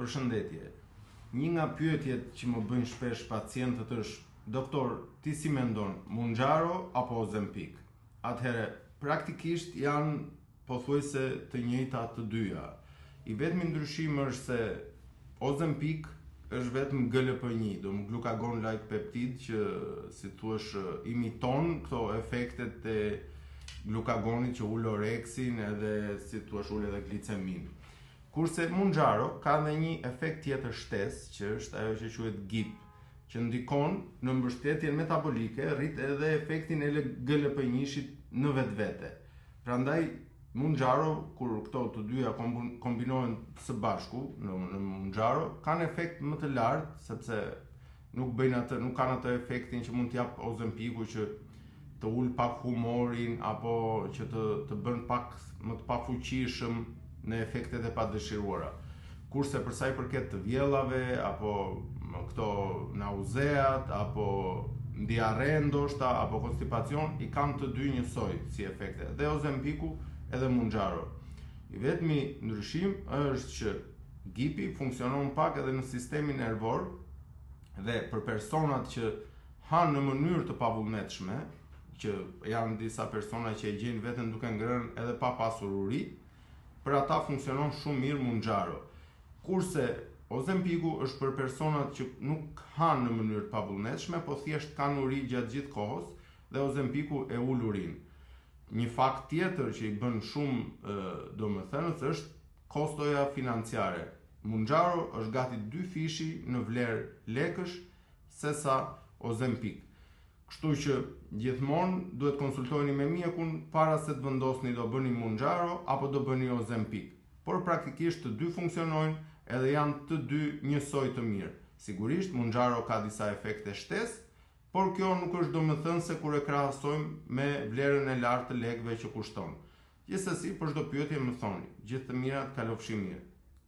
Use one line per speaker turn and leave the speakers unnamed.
Përshëndetje. Një nga pyetjet që më bëjnë shpesh pacientët është: doktor, ti si mendon, Mounjaro apo Ozempic? Atëherë, praktikisht janë pothuajse të njëjta të dyja. I vetmi ndryshim është se Ozempic është vetëm GLP-1, do më glucagon-like peptid që si thuash imiton këto efektet e glucagonit që ul oreksin edhe si thuash ul edhe glicemin. Kurse Mounjaro ka dhe një efekt tjetër shtesë, që është ajo që quhet GIP, që ndikon në mbështetjen metabolike, rrit edhe efektin e GLP-1-shit në vetvete. Prandaj Mounjaro, kur këto të dyja kombinohen së bashku në Mounjaro, kanë efekt më të lartë, sepse nuk kanë atë efektin që mund t'jap Ozempicu që të ul pak humorin apo që të bën pak më të pafuqishëm në efektet e padëshiruara. Kurse për sa i përket të vjellave apo këto nauzeat apo diarre ndoshta apo konstipacion, i kanë të dy njësoj si efekte, dhe Ozempicu edhe Mounjaro. I vetmi ndryshim është që GIP-i funksionon pak edhe në sistemin nervor, dhe për personat që hanë në mënyrë të pavullnetshme, që janë disa persona që e gjejnë veten duke ngrënë edhe pa pasur uri, për ata funksionon shumë mirë Mounjaro. Kurse Ozempicu është për personat që nuk hanë në mënyrë të pavullnetshme, po thjesht kanë uri gjatë gjithë kohës, dhe Ozempicu e ul urinë. Një fakt tjetër që i bën shumë domethënës është kostoja financiare. Mounjaro është gati 2 fishi në vlerë lekësh sesa Ozempic. Kështu që gjithmonë duhet konsultoheni me mjekun para se të vendosni do bëni Mounjaro apo do bëni Ozempic. Por praktikisht të dy funksionojnë edhe janë të dy njësoj të mirë. Sigurisht Mounjaro ka disa efekte shtesë, por kjo nuk është domethënëse kur e krahasojmë me vlerën e lartë të lekëve që kushton. Gjithsesi, për çdo pyetje më thoni. Gjithë të mirat, kalofshi mirë.